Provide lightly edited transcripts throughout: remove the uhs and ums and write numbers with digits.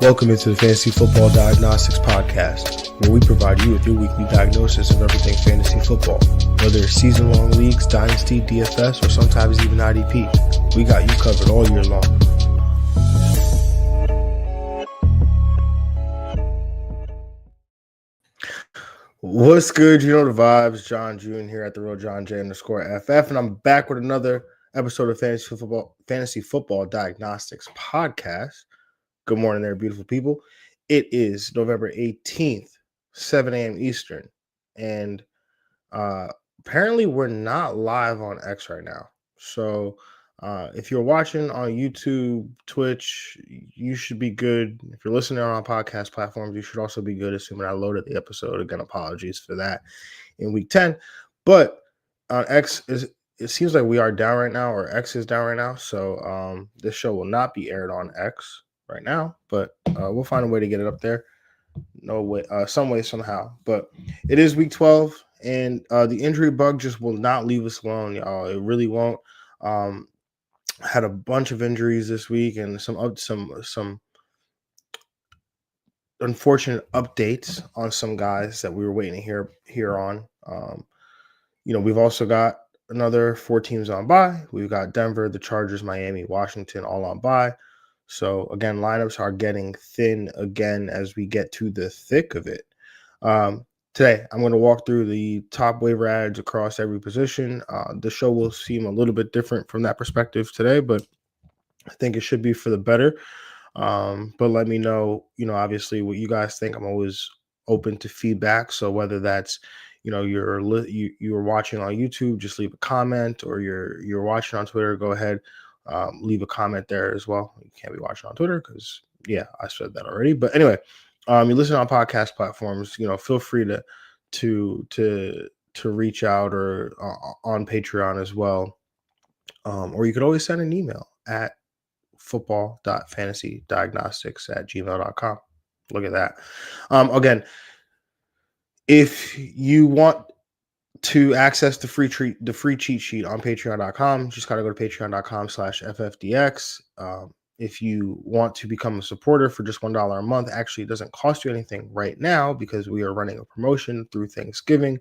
Welcome into the Fantasy Football Diagnostics Podcast, where we provide you with your weekly diagnosis of everything fantasy football. Whether it's season-long leagues, dynasty, DFS, or sometimes even IDP, we got you covered all year long. What's good? You know the vibes. Jon Jeune here at the real Jon Jeune _FF, and I'm back with another episode of Fantasy Football Diagnostics Podcast. Good morning there, beautiful people. It is November 18th, 7 a.m. Eastern, and apparently we're not live on X right now. So if you're watching on YouTube, Twitch, you should be good. If you're listening on podcast platforms, you should also be good, assuming I loaded the episode. Again, apologies for that in week 10. But on X, it seems like we are down right now, or X is down right now. So this show will not be aired on X right now, but we'll find a way to get it up there. No way, some way, somehow. But it is week 12, and the injury bug just will not leave us alone, y'all. It really won't. Had a bunch of injuries this week, and some unfortunate updates on some guys that we were waiting to hear on. We've also got another 4 teams on bye. We've got Denver, the Chargers, Miami, Washington, all on bye. So, again, lineups are getting thin again as we get to the thick of it. Today, I'm going to walk through the top waiver ads across every position. The show will seem a little bit different from that perspective today, but I think it should be for the better. But let me know, obviously what you guys think. I'm always open to feedback. So whether that's, you're watching on YouTube, just leave a comment, or you're watching on Twitter, go ahead. Leave a comment there as well. You can't be watching on Twitter because, I said that already. But anyway, you listen on podcast platforms. Feel free to reach out, or on Patreon as well. Or you could always send an email at football.fantasydiagnostics@gmail.com. Look at that. Again, if you want to access the free cheat sheet on patreon.com, just got to go to patreon.com/FFDX. If you want to become a supporter for just $1 a month, actually it doesn't cost you anything right now because we are running a promotion through Thanksgiving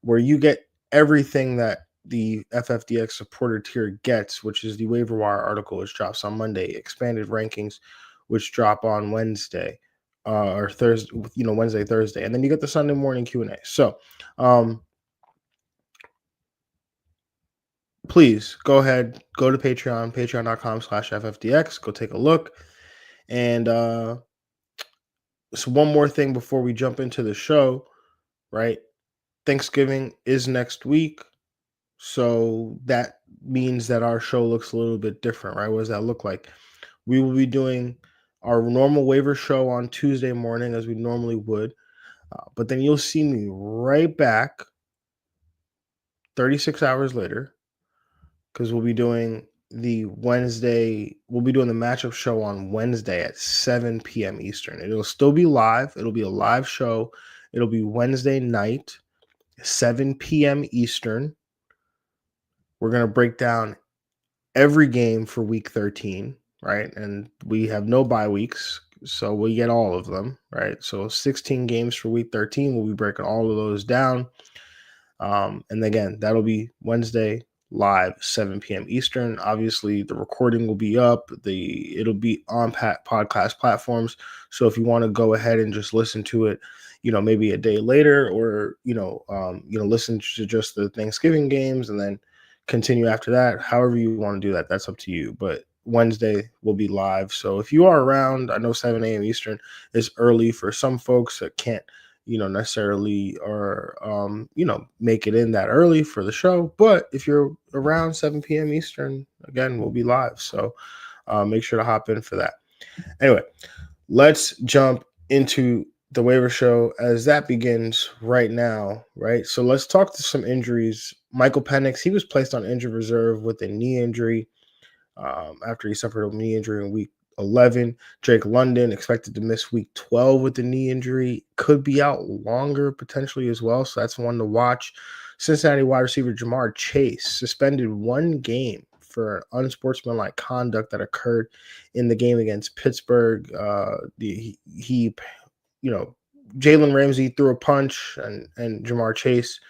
where you get everything that the FFDX supporter tier gets, which is the waiver wire article, which drops on Monday, expanded rankings, which drop on Wednesday or Thursday, Wednesday, Thursday, and then you get the Sunday morning Q&A. So, please go ahead, go to patreon.com/FFDX, go take a look. And so one more thing before we jump into the show, right? Thanksgiving is next week. So that means that our show looks a little bit different, right? What does that look like? We will be doing our normal waiver show on Tuesday morning as we normally would. But then you'll see me right back 36 hours later, because we'll be doing the matchup show on Wednesday at 7 p.m. Eastern. It'll still be live. It'll be a live show. It'll be Wednesday night, 7 p.m. Eastern. We're going to break down every game for week 13, right? And we have no bye weeks, so we get all of them, right? So 16 games for week 13. We'll be breaking all of those down. And again, that'll be Wednesday live, 7 p.m. Eastern. Obviously, the recording will be up. It'll be on podcast platforms. So if you want to go ahead and just listen to it, maybe a day later, or listen to just the Thanksgiving games and then continue after that. However you want to do that, that's up to you. But Wednesday will be live. So if you are around, I know 7 a.m. Eastern is early for some folks that can't, necessarily or, make it in that early for the show. But if you're around 7 p.m. Eastern, again, we'll be live. So make sure to hop in for that. Anyway, let's jump into the waiver show as that begins right now, right? So let's talk to some injuries. Michael Penix, he was placed on injured reserve with a knee injury after he suffered a knee injury in week 11. Drake London expected to miss week 12 with the knee injury. Could be out longer potentially as well, so that's one to watch. Cincinnati wide receiver Jamar Chase suspended one game for unsportsmanlike conduct that occurred in the game against Pittsburgh. You know, Jalen Ramsey threw a punch, and Jamar Chase,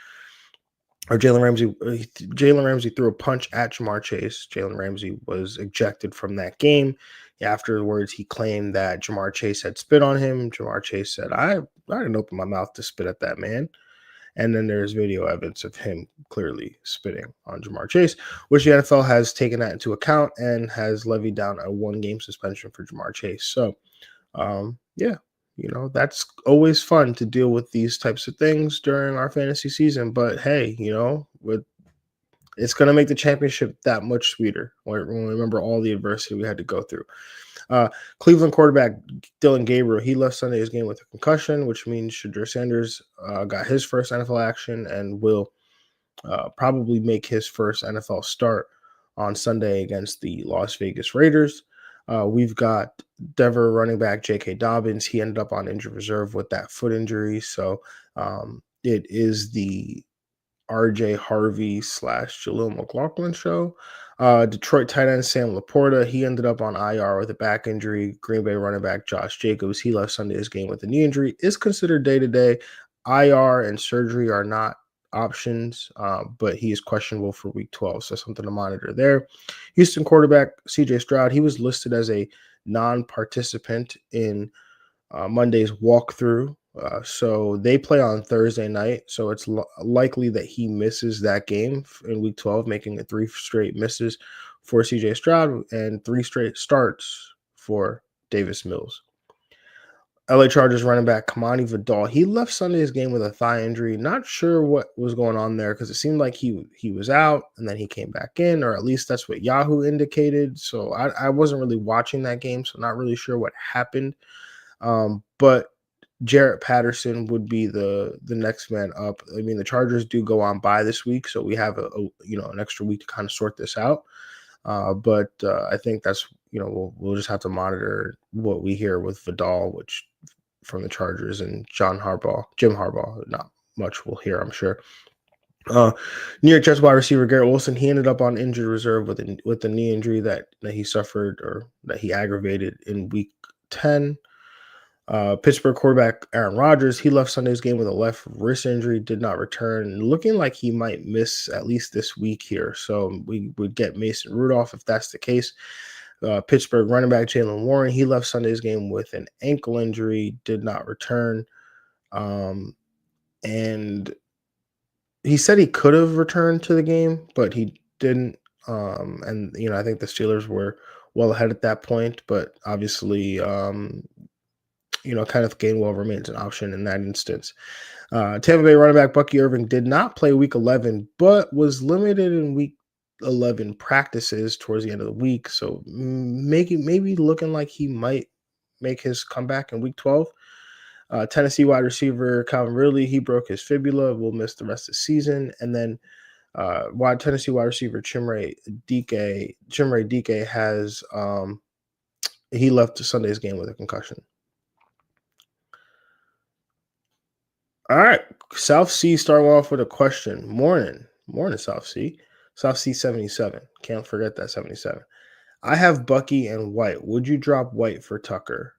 or Jalen Ramsey threw a punch at Jamar Chase. Jalen Ramsey was ejected from that game. Afterwards, he claimed that Jamar Chase had spit on him. Jamar Chase said, I didn't open my mouth to spit at that man. And then there's video evidence of him clearly spitting on Jamar Chase, which the NFL has taken that into account and has levied down a 1-game suspension for Jamar Chase. So, yeah, that's always fun to deal with these types of things during our fantasy season. But hey, it's going to make the championship that much sweeter when we remember all the adversity we had to go through. Cleveland quarterback Dylan Gabriel, he left Sunday's game with a concussion, which means Shadur Sanders got his first NFL action and will probably make his first NFL start on Sunday against the Las Vegas Raiders. We've got Denver running back J.K. Dobbins. He ended up on injured reserve with that foot injury. So it is the RJ Harvey / Jaleel McLaughlin show. Detroit tight end Sam Laporta, he ended up on IR with a back injury. Green Bay running back Josh Jacobs, he left Sunday's game with a knee injury, is considered day-to-day. IR and surgery are not options, but he is questionable for week 12, so something to monitor there. Houston quarterback CJ Stroud, he was listed as a non-participant in Monday's walkthrough. So they play on Thursday night. So it's likely that he misses that game in week 12, making it 3 straight misses for CJ Stroud and 3 straight starts for Davis Mills. LA Chargers running back Kamani Vidal, he left Sunday's game with a thigh injury. Not sure what was going on there because it seemed like he was out and then he came back in, or at least that's what Yahoo indicated. So I wasn't really watching that game, so not really sure what happened. But Jarrett Patterson would be the next man up. I mean, the Chargers do go on bye this week, so we have an extra week to kind of sort this out. But I think that's we'll just have to monitor what we hear with Vidal, which from the Chargers, and Jim Harbaugh. Not much we'll hear, I'm sure. New York Jets wide receiver Garrett Wilson, he ended up on injured reserve with the knee injury that he suffered, or that he aggravated in week 10. Pittsburgh quarterback Aaron Rodgers, he left Sunday's game with a left wrist injury, did not return, looking like he might miss at least this week here. So we would get Mason Rudolph if that's the case. Pittsburgh running back Jaylen Warren, he left Sunday's game with an ankle injury, did not return. And he said he could have returned to the game, but he didn't. And I think the Steelers were well ahead at that point, but obviously Kenneth Gainwell remains an option in that instance. Tampa Bay running back Bucky Irving did not play week 11, but was limited in week 11 practices towards the end of the week. So maybe looking like he might make his comeback in week 12. Tennessee wide receiver Calvin Ridley, he broke his fibula, will miss the rest of the season. And then Tennessee wide receiver Chimere Dike has he left Sunday's game with a concussion. All right, South Sea starting off with a question. Morning, South Sea. South Sea 77. Can't forget that 77. I have Bucky and White. Would you drop White for Tucker?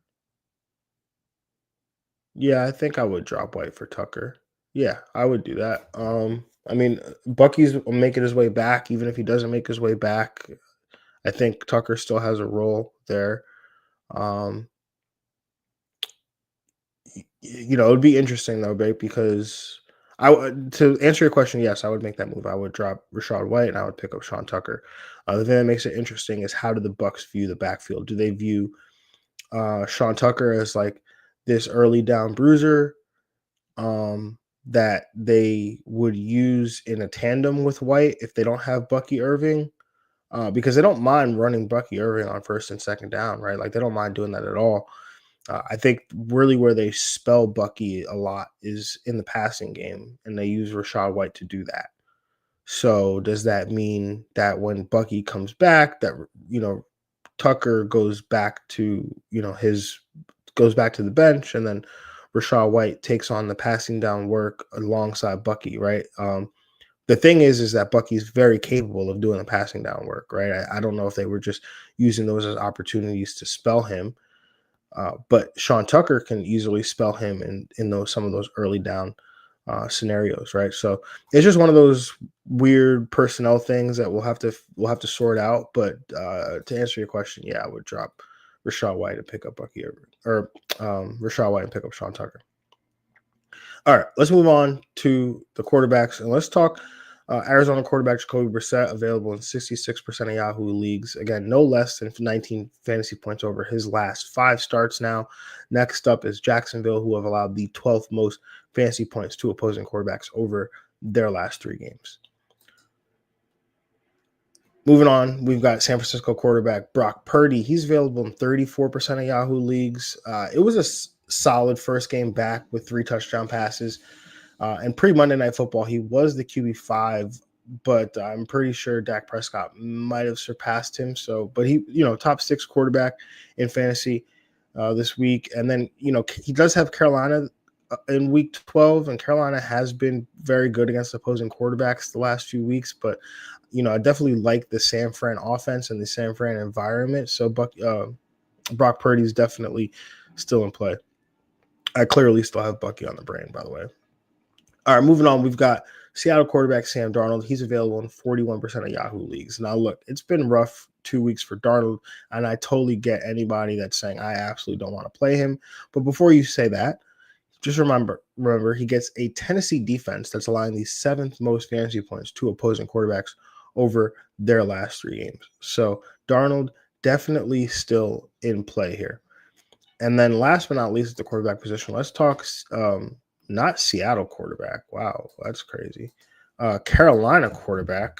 Yeah, I think I would drop White for Tucker. Yeah, I would do that. I mean, Bucky's making his way back. Even if he doesn't make his way back, I think Tucker still has a role there. It would be interesting though, babe, because to answer your question, yes, I would make that move. I would drop Rachaad White and I would pick up Sean Tucker. The thing that makes it interesting is, how do the Bucs view the backfield? Do they view Sean Tucker as like this early down bruiser that they would use in a tandem with White if they don't have Bucky Irving? Because they don't mind running Bucky Irving on first and second down, right? Like, they don't mind doing that at all. I think really where they spell Bucky a lot is in the passing game, and they use Rachaad White to do that. So does that mean that when Bucky comes back, that Tucker goes back to the bench, and then Rachaad White takes on the passing down work alongside Bucky, right? The thing is that Bucky's very capable of doing the passing down work, right? I don't know if they were just using those as opportunities to spell him, but Sean Tucker can easily spell him in those some of those early down scenarios, right? So it's just one of those weird personnel things that we'll have to sort out. But to answer your question, yeah, I would drop Rachaad White and pick up Bucky or Rachaad White and pick up Sean Tucker. All right, let's move on to the quarterbacks and let's talk Arizona quarterback Jacoby Brissett, available in 66% of Yahoo leagues. Again, no less than 19 fantasy points over his last 5 starts now. Next up is Jacksonville, who have allowed the 12th most fantasy points to opposing quarterbacks over their last 3 games. Moving on, we've got San Francisco quarterback Brock Purdy. He's available in 34% of Yahoo leagues. It was a solid first game back with 3 touchdown passes. And pre-Monday Night Football, he was the QB5, but I'm pretty sure Dak Prescott might have surpassed him. So, but he, top 6 quarterback in fantasy this week. And then, he does have Carolina in week 12, and Carolina has been very good against opposing quarterbacks the last few weeks. But, I definitely like the San Fran offense and the San Fran environment. So, Brock Purdy is definitely still in play. I clearly still have Bucky on the brain, by the way. All right, moving on, we've got Seattle quarterback Sam Darnold. He's available in 41% of Yahoo leagues. Now, look, it's been rough 2 weeks for Darnold, and I totally get anybody that's saying I absolutely don't want to play him. But before you say that, just remember, he gets a Tennessee defense that's allowing the 7th most fantasy points to opposing quarterbacks over their last 3 games. So Darnold definitely still in play here. And then last but not least, at the quarterback position, let's talk not Seattle quarterback. Wow, that's crazy. Carolina quarterback,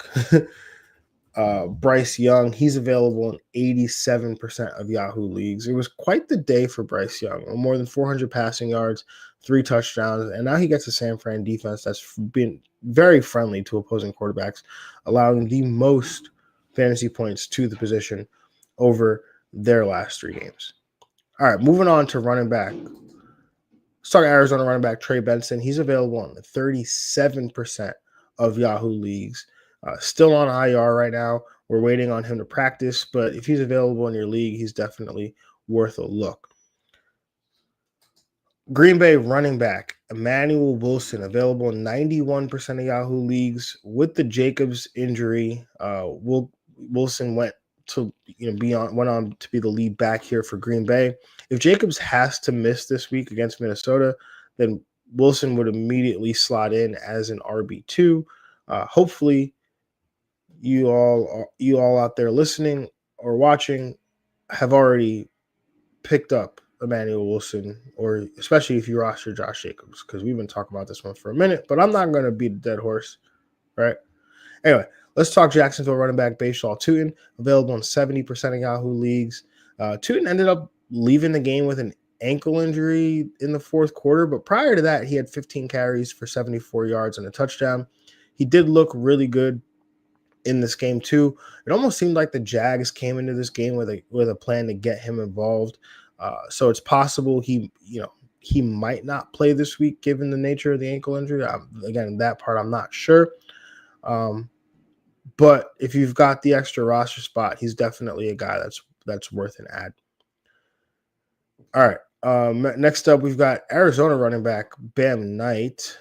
Bryce Young. He's available in 87% of Yahoo leagues. It was quite the day for Bryce Young. More than 400 passing yards, 3 touchdowns, and now he gets a San Fran defense that's been very friendly to opposing quarterbacks, allowing the most fantasy points to the position over their last 3 games. All right, moving on to running back. Let's talk Arizona running back Trey Benson. He's available on 37% of Yahoo leagues. Still on IR right now. We're waiting on him to practice, but if he's available in your league, he's definitely worth a look. Green Bay running back Emmanuel Wilson, available in 91% of Yahoo leagues. With the Jacobs injury, Wilson went on to be the lead back here for Green Bay. If Jacobs has to miss this week against Minnesota, then Wilson would immediately slot in as an RB2. Hopefully, you all out there listening or watching have already picked up Emmanuel Wilson, or especially if you roster Josh Jacobs, because we've been talking about this one for a minute, but I'm not going to beat a dead horse, right? Anyway, let's talk Jacksonville running back Bashaw Tutin, available in 70% of Yahoo leagues. Tutin ended up leaving the game with an ankle injury in the 4th quarter, but prior to that, he had 15 carries for 74 yards and a touchdown. He did look really good in this game too. It almost seemed like the Jags came into this game with a plan to get him involved. So it's possible he might not play this week given the nature of the ankle injury. Again, that part I'm not sure. But if you've got the extra roster spot, he's definitely a guy that's worth an add. All right. Next up, we've got Arizona running back Bam Knight.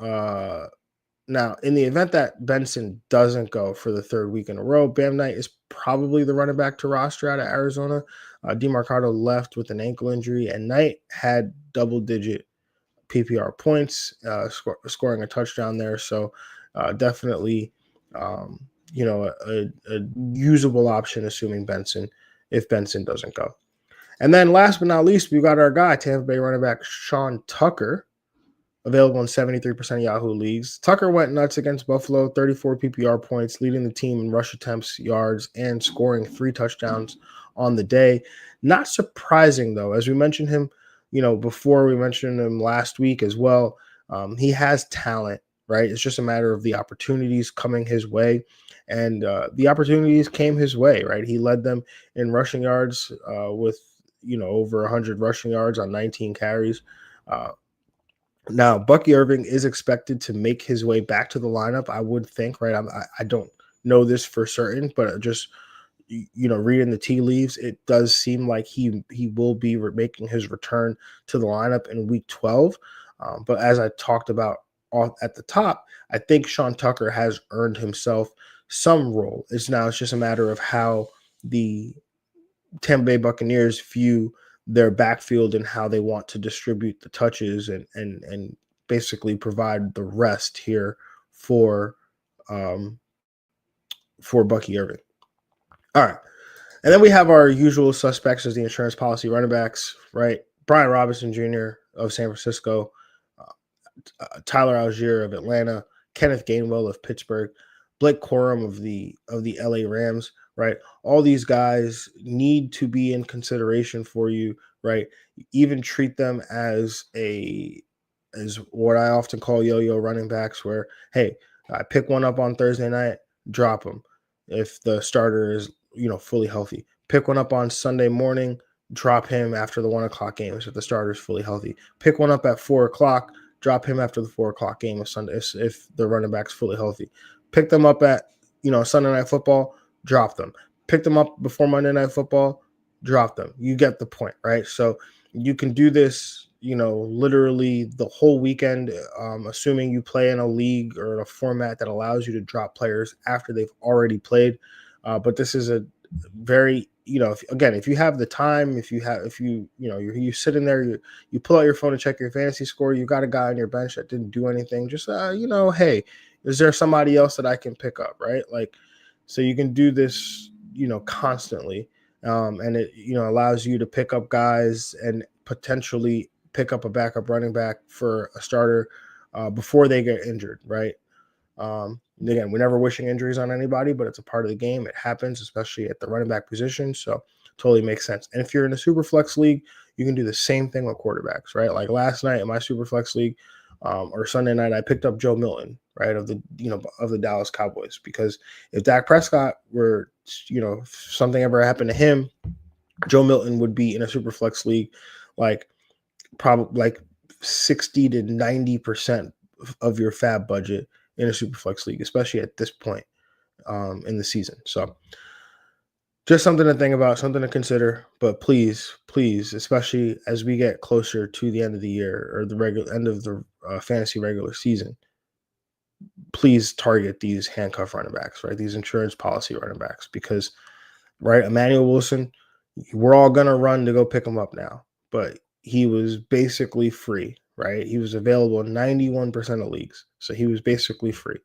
Now, in the event that Benson doesn't go for the 3rd week in a row, Bam Knight is probably the running back to roster out of Arizona. DeMarcado left with an ankle injury, and Knight had double-digit PPR points, scoring a touchdown there. So definitely, a usable option, assuming if Benson doesn't go. And then last but not least, we've got our guy, Tampa Bay running back Sean Tucker, available in 73% of Yahoo leagues. Tucker went nuts against Buffalo, 34 PPR points, leading the team in rush attempts, yards, and scoring 3 touchdowns on the day. Not surprising, though, as we mentioned him, before we mentioned him last week as well. He has talent, right? It's just a matter of the opportunities coming his way. And the opportunities came his way, right? He led them in rushing yards with, over 100 rushing yards on 19 carries. Now, Bucky Irving is expected to make his way back to the lineup, I would think, right? I don't know this for certain, but just reading the tea leaves, it does seem like he will be making his return to the lineup in week 12. But as I talked about at the top, I think Sean Tucker has earned himself some role. It's just a matter of how the Tampa Bay Buccaneers view their backfield and how they want to distribute the touches and basically provide the rest here for um, for Bucky Irving. All right. And then we have our usual suspects as the insurance policy running backs, right? Brian Robinson Jr. of San Francisco, Tyler Algier of Atlanta, Kenneth Gainwell of Pittsburgh, Blake Corum of the LA Rams, right? All these guys need to be in consideration for you, right? Even treat them as what I often call yo-yo running backs, where hey, I pick one up on Thursday night, drop them if the starter is fully healthy. Pick one up on Sunday morning, drop him after the 1 o'clock game if the starter is fully healthy. Pick one up at 4 o'clock, drop him after the 4 o'clock game if Sunday if the running back's fully healthy. Pick them up at Sunday Night Football, drop them. Pick them up before Monday Night Football, drop them. You get the point, right? So you can do this, literally the whole weekend, assuming you play in a league or a format that allows you to drop players after they've already played. But this is a very, if you have the time, if you sit in there, you pull out your phone to check your fantasy score, you got a guy on your bench that didn't do anything, just, hey, is there somebody else that I can pick up, right? Like, so you can do this, constantly. And it, allows you to pick up guys and potentially pick up a backup running back for a starter before they get injured, right? Again, we're never wishing injuries on anybody, but it's a part of the game. It happens, especially at the running back position. So totally makes sense. And if you're in a super flex league, you can do the same thing with quarterbacks, right? Like last night in my super flex league, or Sunday night, I picked up Joe Milton, right, of the Dallas Cowboys, because if Dak Prescott were, if something ever happened to him, Joe Milton would be in a super flex league, like probably like 60 to 90% of your fab budget in a super flex league, especially at this point in the season. So just something to think about, something to consider. But please, especially as we get closer to the end of the year or the regular end of the fantasy regular season, please target these handcuff running backs, right? These insurance policy running backs, because, right, Emmanuel Wilson, we're all going to run to go pick him up now, but he was basically free, right? He was available in 91% of leagues. So he was basically free,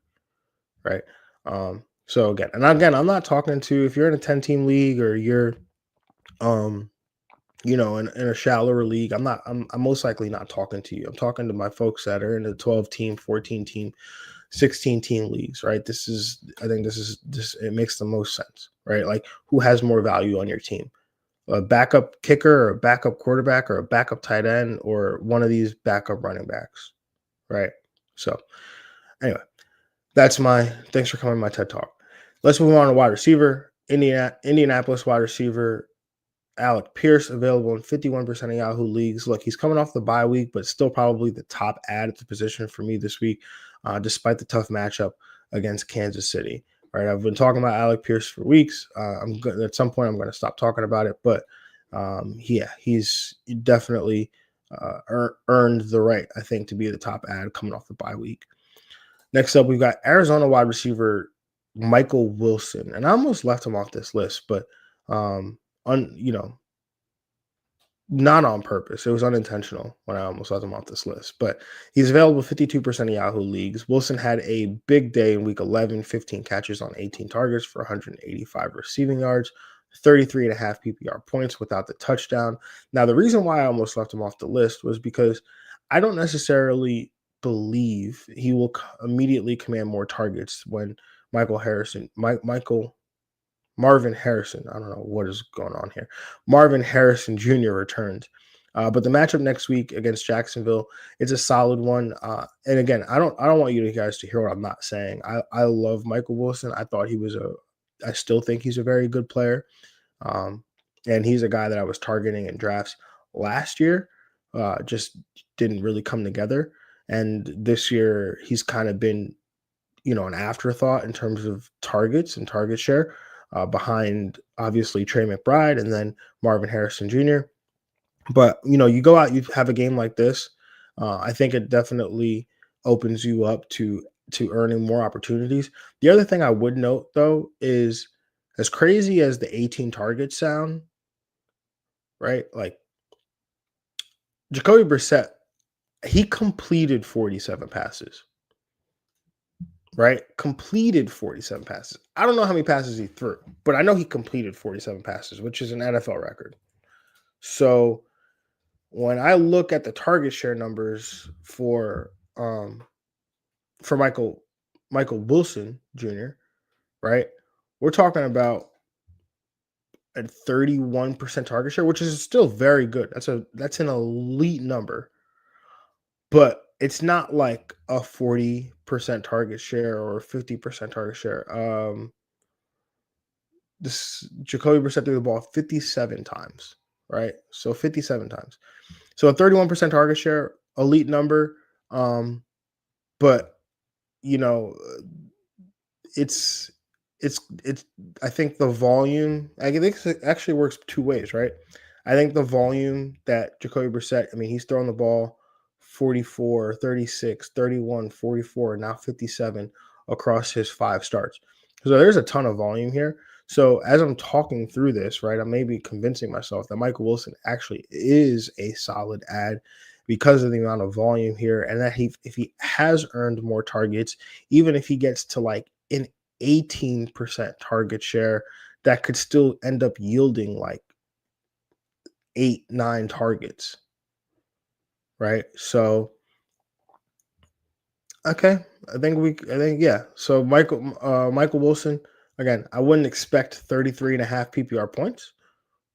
right? So again, I'm not talking to, if you're in a 10-team league or you're, in a shallower league, I'm most likely not talking to you. I'm talking to my folks that are in the 12-team, 14-team, 16-team leagues, right? I think it makes the most sense, right? Like, who has more value on your team? A backup kicker or a backup quarterback or a backup tight end or one of these backup running backs, right? So anyway, thanks for coming to my TED Talk. Let's move on to wide receiver. Indianapolis wide receiver Alec Pierce, available in 51% of Yahoo leagues. Look, he's coming off the bye week, but still probably the top ad at the position for me this week, despite the tough matchup against Kansas City. All right, I've been talking about Alec Pierce for weeks. At some point, I'm going to stop talking about it, but he's definitely earned the right, I think, to be the top ad coming off the bye week. Next up, we've got Arizona wide receiver Michael Wilson, and I almost left him off this list, but not on purpose. It was unintentional when I almost left him off this list. But he's available 52% of Yahoo leagues. Wilson had a big day in week 11, 15 catches on 18 targets for 185 receiving yards, 33.5 PPR points without the touchdown. Now, the reason why I almost left him off the list was because I don't necessarily believe he will immediately command more targets when Marvin Harrison. I don't know what is going on here. Marvin Harrison Jr. returns. But the matchup next week against Jacksonville, it's a solid one. And again, I don't want you guys to hear what I'm not saying. I love Michael Wilson. I still think he's a very good player. And he's a guy that I was targeting in drafts last year. Just didn't really come together. And this year, he's kind of been, an afterthought in terms of targets and target share, behind obviously Trey McBride and then Marvin Harrison Jr. But you go out, you have a game like this. I think it definitely opens you up to earning more opportunities. The other thing I would note though is, as crazy as the 18 targets sound, right? Like Jacoby Brissett, he completed 47 passes, right? Completed 47 passes. I don't know how many passes he threw, but I know he completed 47 passes, which is an NFL record. So when I look at the target share numbers for Michael Wilson Jr., right? We're talking about a 31% target share, which is still very good. That's an elite number. But it's not like a 40% target share or a 50% target share. This Jacoby Brissett threw the ball 57 times, right? So 57 times. So a 31% target share, elite number. But you know, it's it's I think the volume, I think it actually works two ways, right? I think the volume that Jacoby Brissett, I mean, he's throwing the ball 44, 36, 31, 44, now 57 across his 5 starts. So there's a ton of volume here. So as I'm talking through this, right, I may be convincing myself that Michael Wilson actually is a solid add because of the amount of volume here, and that if he has earned more targets, even if he gets to like an 18% target share, that could still end up yielding like 8, 9 targets, right? So okay, yeah. So Michael Wilson, again, I wouldn't expect 33 and a half PPR points,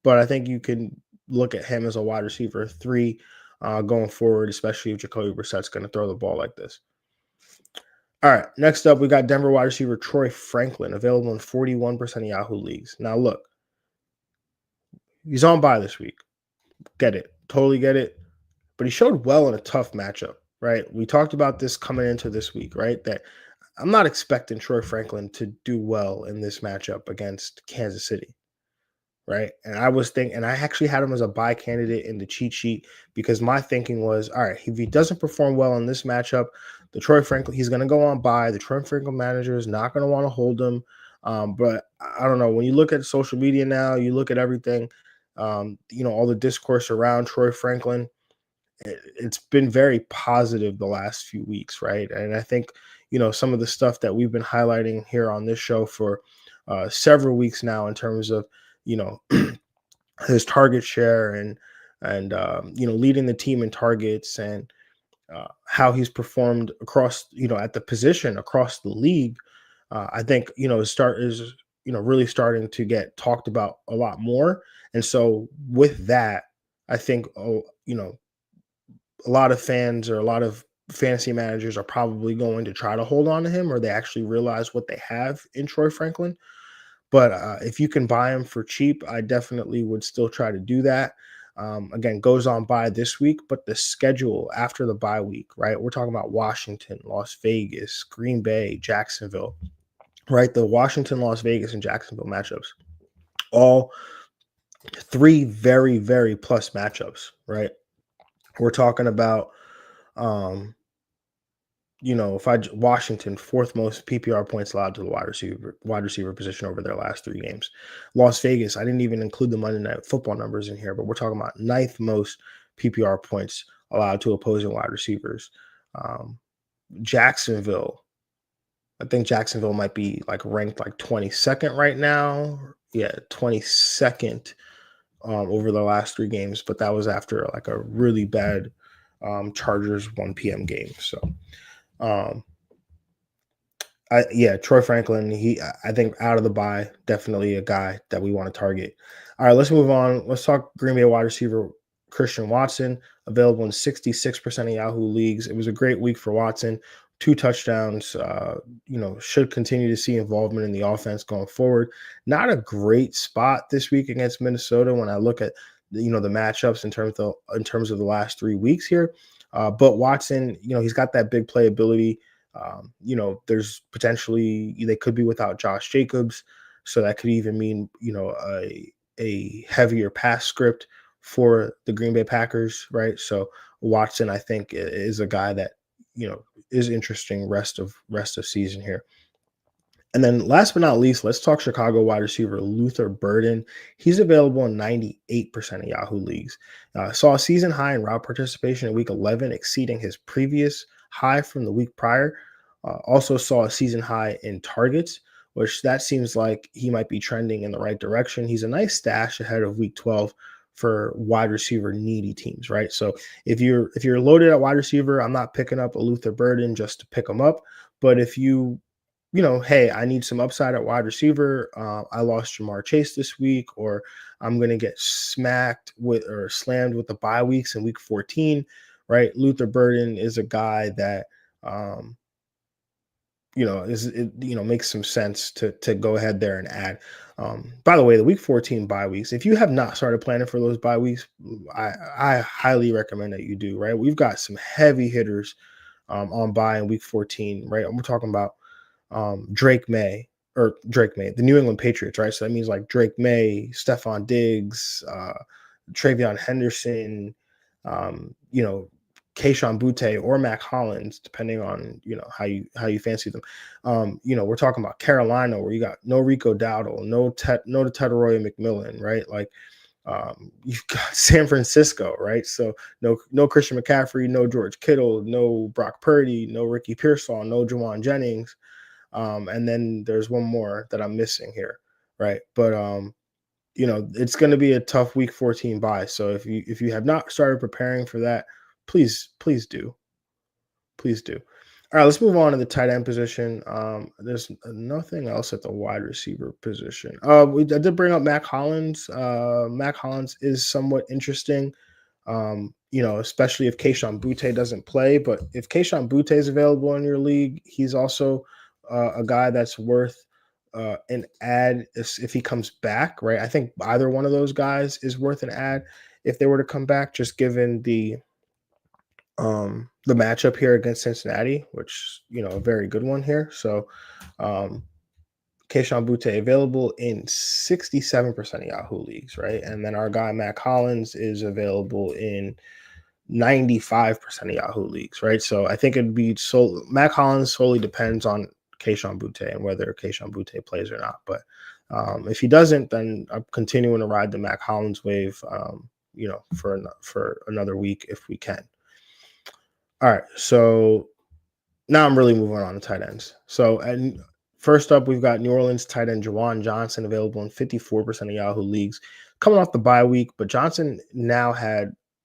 but I think you can look at him as a wide receiver 3 going forward, especially if Jacoby Brissett's going to throw the ball like this. All right, next up, we got Denver wide receiver Troy Franklin, available in 41% of Yahoo leagues. Now, look, he's on bye this week. Get it. Totally get it. But he showed well in a tough matchup, right? We talked about this coming into this week, right? That I'm not expecting Troy Franklin to do well in this matchup against Kansas City, right? And I actually had him as a buy candidate in the cheat sheet because my thinking was, all right, if he doesn't perform well in this matchup, he's going to go on bye. The Troy Franklin manager is not going to want to hold him. But I don't know. When you look at social media now, you look at everything, all the discourse around Troy Franklin, it's been very positive the last few weeks, right? And I think, some of the stuff that we've been highlighting here on this show for several weeks now in terms of, you know, his target share and leading the team in targets and how he's performed across, at the position across the league. I think, his start is, really starting to get talked about a lot more. And so with that, I think, a lot of fans or a lot of fantasy managers are probably going to try to hold on to him, or they actually realize what they have in Troy Franklin. But if you can buy him for cheap, I definitely would still try to do that. Again, goes on by this week, but the schedule after the bye week, right? We're talking about Washington, Las Vegas, Green Bay, Jacksonville, right? The Washington, Las Vegas, and Jacksonville matchups, all 3 very, very plus matchups, right? We're talking about, Washington, 4th most PPR points allowed to the wide receiver position over their last 3 games. Las Vegas, I didn't even include the Monday Night Football numbers in here, but we're talking about 9th most PPR points allowed to opposing wide receivers. Jacksonville, I think Jacksonville might be like ranked like 22nd right now. Yeah, 22nd over the last 3 games, but that was after like a really bad Chargers 1 p.m. game. So, Troy Franklin, I think out of the bye, definitely a guy that we want to target. All right, let's move on. Let's talk Green Bay wide receiver Christian Watson, available in 66% of Yahoo leagues. It was a great week for Watson. 2 touchdowns, should continue to see involvement in the offense going forward. Not a great spot this week against Minnesota when I look at the matchups in terms of the last 3 weeks here. But Watson, he's got that big playability. There's potentially they could be without Josh Jacobs, so that could even mean a heavier pass script for the Green Bay Packers, right? So Watson, I think, is a guy that is interesting rest of season here. And then last but not least, let's talk Chicago wide receiver Luther Burden. He's available in 98% of Yahoo leagues. Saw a season high in route participation in week 11, exceeding his previous high from the week prior. Also saw a season high in targets, which that seems like he might be trending in the right direction. He's a nice stash ahead of week 12 for wide receiver needy teams, right? So if you're loaded at wide receiver, I'm not picking up a Luther Burden just to pick him up. But if hey, I need some upside at wide receiver. I lost Jamar Chase this week, or I'm going to get smacked with or slammed with the bye weeks in week 14, right? Luther Burden is a guy that, makes some sense to go ahead there and add. By the way, the week 14 bye weeks, if you have not started planning for those bye weeks, I highly recommend that you do, right? We've got some heavy hitters on bye in week 14, right? We're talking about Drake May, the New England Patriots, right? So that means like Drake May, Stephon Diggs, Travion Henderson, Kayshon Butte or Mac Hollins, depending on how you fancy them. We're talking about Carolina, where you got no Rico Dowdle, no Tetaroya McMillan, right? Like you've got San Francisco, right? So no Christian McCaffrey, no George Kittle, no Brock Purdy, no Ricky Pearsall, no Jawan Jennings. And then there's one more that I'm missing here, right? But it's going to be a tough week 14 bye. So if you have not started preparing for that, please do. Please do. All right, let's move on to the tight end position. There's nothing else at the wide receiver position. I did bring up Mac Hollins. Mac Hollins is somewhat interesting. Especially if Kayshon Butte doesn't play. But if Kayshon Butte is available in your league, he's also a guy that's worth an ad if he comes back, right? I think either one of those guys is worth an ad if they were to come back, just given the matchup here against Cincinnati, which a very good one here. So Kayshon Butte available in 67% of Yahoo leagues, right? And then our guy Mac Hollins is available in 95% of Yahoo leagues, right? So I think it'd be Mac Hollins solely depends on Kayshon Butte and whether Kayshon Butte plays or not. But if he doesn't, then I'm continuing to ride the Mac Hollins wave, for another week if we can. All right, so now I'm really moving on to tight ends. So and first up, we've got New Orleans tight end Juwan Johnson available in 54% of Yahoo leagues, coming off the bye week. But Johnson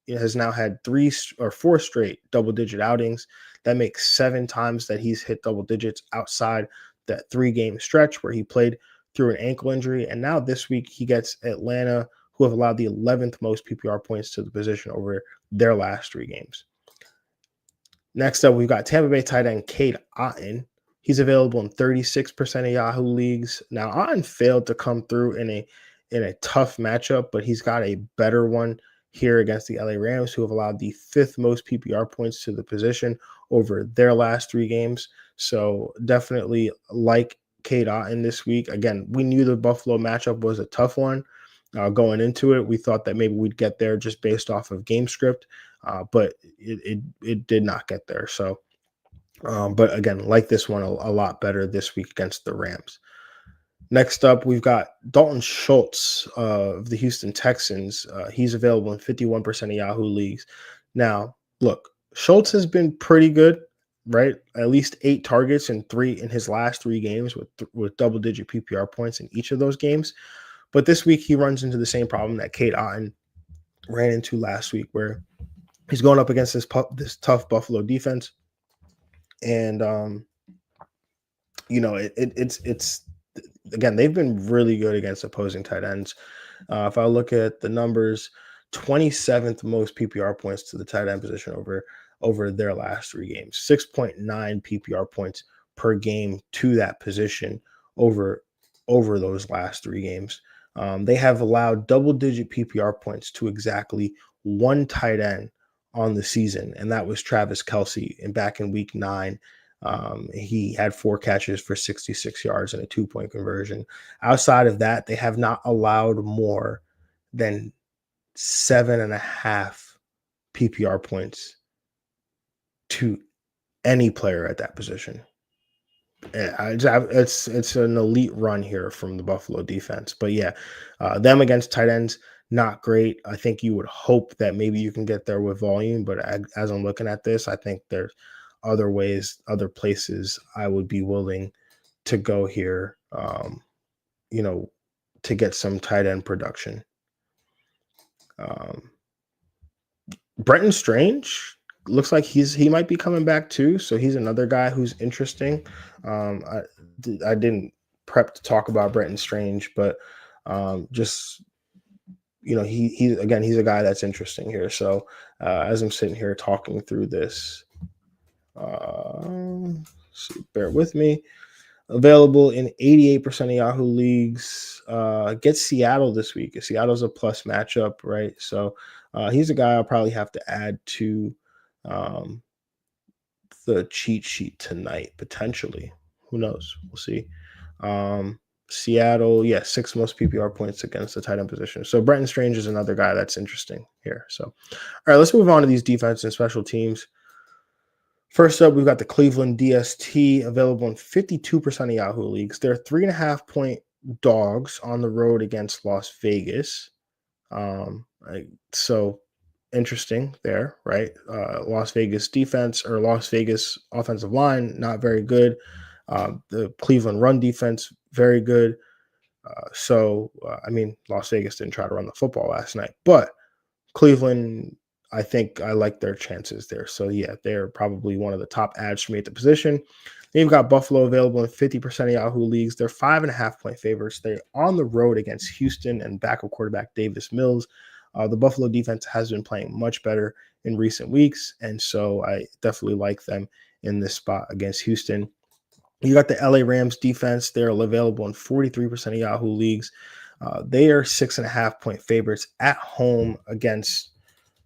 has now had 3 or 4 straight double-digit outings. That makes 7 times that he's hit double digits outside that 3-game stretch where he played through an ankle injury. And now this week he gets Atlanta, who have allowed the 11th most PPR points to the position over their last 3 games. Next up, we've got Tampa Bay tight end Cade Otton. He's available in 36% of Yahoo leagues. Now, Otton failed to come through in a tough matchup, but he's got a better one here against the LA Rams, who have allowed the 5th most PPR points to the position over their last 3 games. So definitely like Cade Otton this week. Again, we knew the Buffalo matchup was a tough one. Going into it, we thought that maybe we'd get there just based off of game script, but it did not get there. So, but again, like this one a lot better this week against the Rams. Next up, we've got Dalton Schultz of the Houston Texans. He's available in 51% of Yahoo leagues. Now, look, Schultz has been pretty good, right? At least 8 targets in his last 3 games with double-digit PPR points in each of those games. But this week, he runs into the same problem that Cade Otton ran into last week, where he's going up against this tough Buffalo defense. And, it's again, they've been really good against opposing tight ends. If I look at the numbers, 27th most PPR points to the tight end position over their last 3 games, 6.9 PPR points per game to that position over those last 3 games. They have allowed double-digit PPR points to exactly one tight end on the season, and that was Travis Kelce. And back in Week 9, he had 4 catches for 66 yards and a 2-point conversion. Outside of that, they have not allowed more than 7.5 PPR points to any player at that position. It's an elite run here from the Buffalo defense. But yeah, them against tight ends, not great. I think you would hope that maybe you can get there with volume, but as I'm looking at this, I think there's other ways, other places I would be willing to go here, to get some tight end production. Brenton Strange looks like he might be coming back too, so he's another guy who's interesting. I didn't prep to talk about Brenton Strange, but just he's a guy that's interesting here. So as I'm sitting here talking through this, bear with me. Available in 88% of Yahoo leagues. Get Seattle this week. Seattle's a plus matchup, right? So he's a guy I'll probably have to add to the cheat sheet tonight, potentially. Who knows? We'll see. Seattle, 6th most PPR points against the tight end position. So Brenton Strange is another guy that's interesting here. So, all right, let's move on to these defense and special teams. First up, we've got the Cleveland DST available in 52% of Yahoo leagues. They're 3.5-point dogs on the road against Las Vegas. So interesting there, right? Las Vegas defense or Las Vegas offensive line, not very good. The Cleveland run defense, very good. Las Vegas didn't try to run the football last night, but Cleveland, I think I like their chances there. So, yeah, they're probably one of the top ads for me at the position. Then you've got Buffalo available in 50% of Yahoo leagues. They're 5.5-point favorites. They're on the road against Houston and backup quarterback Davis Mills. The Buffalo defense has been playing much better in recent weeks, and so I definitely like them in this spot against Houston. You got the LA Rams defense. They're available in 43% of Yahoo leagues. They are 6.5-point favorites at home against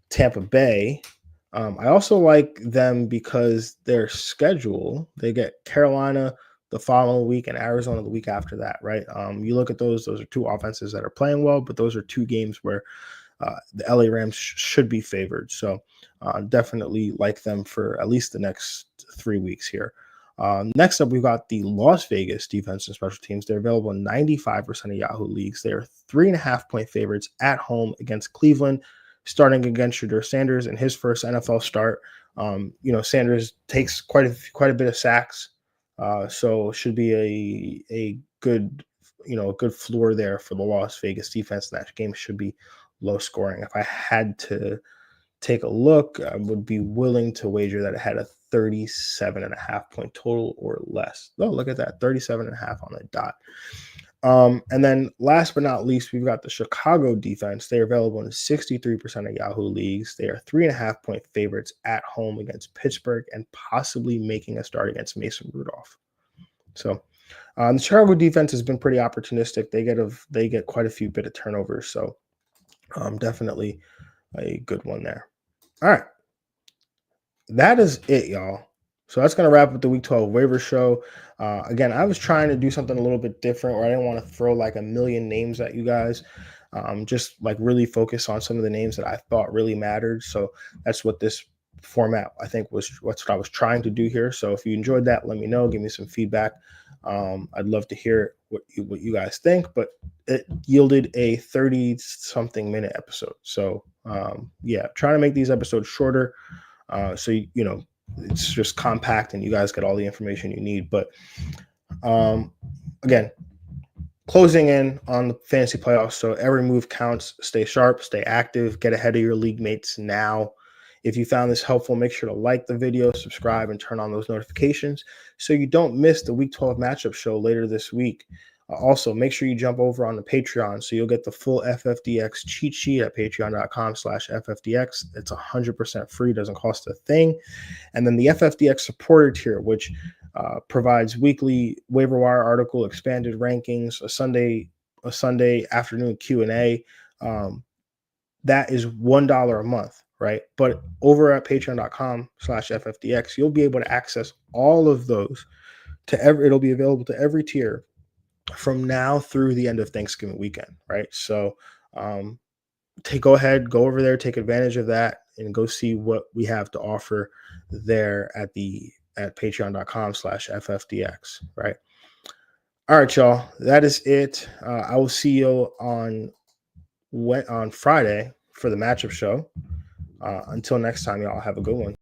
Tampa Bay. I also like them because their schedule, they get Carolina the following week and Arizona the week after that, right? You look at those are two offenses that are playing well, but those are two games where the LA Rams should be favored. So definitely like them for at least the next 3 weeks here. Next up, we've got the Las Vegas defense and special teams. They're available in 95% of Yahoo leagues. They are 3.5-point favorites at home against Cleveland, starting against Shedeur Sanders in his first NFL start. Sanders takes quite a bit of sacks, so it should be a good floor there for the Las Vegas defense. That game should be low scoring. If I had to take a look, I would be willing to wager that it had a 37.5-point total or less. Oh, look at that, 37.5 on the dot. And then last but not least, we've got the Chicago defense. They're available in 63% of Yahoo leagues. They are 3.5-point favorites at home against Pittsburgh and possibly making a start against Mason Rudolph. So the Chicago defense has been pretty opportunistic. They get quite a few bit of turnovers. So definitely a good one there. All right. That is it, y'all. So that's going to wrap up the Week 12 waiver show. Again, I was trying to do something a little bit different where I didn't want to throw like a million names at you guys. Just like really focus on some of the names that I thought really mattered. So that's what this format, I think, was what I was trying to do here. So if you enjoyed that, let me know. Give me some feedback. I'd love to hear what you guys think, but it yielded a 30-something minute episode. So trying to make these episodes shorter. So it's just compact and you guys get all the information you need. But again, closing in on the fantasy playoffs. So every move counts. Stay sharp, stay active, get ahead of your league mates now. If you found this helpful, make sure to like the video, subscribe, and turn on those notifications so you don't miss the Week 12 matchup show later this week. Also, make sure you jump over on the Patreon so you'll get the full FFDX cheat sheet at patreon.com/FFDX. It's 100% free, doesn't cost a thing. And then the FFDX supporter tier, which provides weekly waiver wire article, expanded rankings, a Sunday a Sunday afternoon Q&A. That is $1 a month, right? But over at patreon.com/FFDX, you'll be able to access all of those it'll be available to every tier from now through the end of Thanksgiving weekend, right? So go over there, take advantage of that, and go see what we have to offer there at patreon.com/FFDX, right? All right, y'all. That is it. I will see you on Friday for the matchup show. Until next time, y'all have a good one.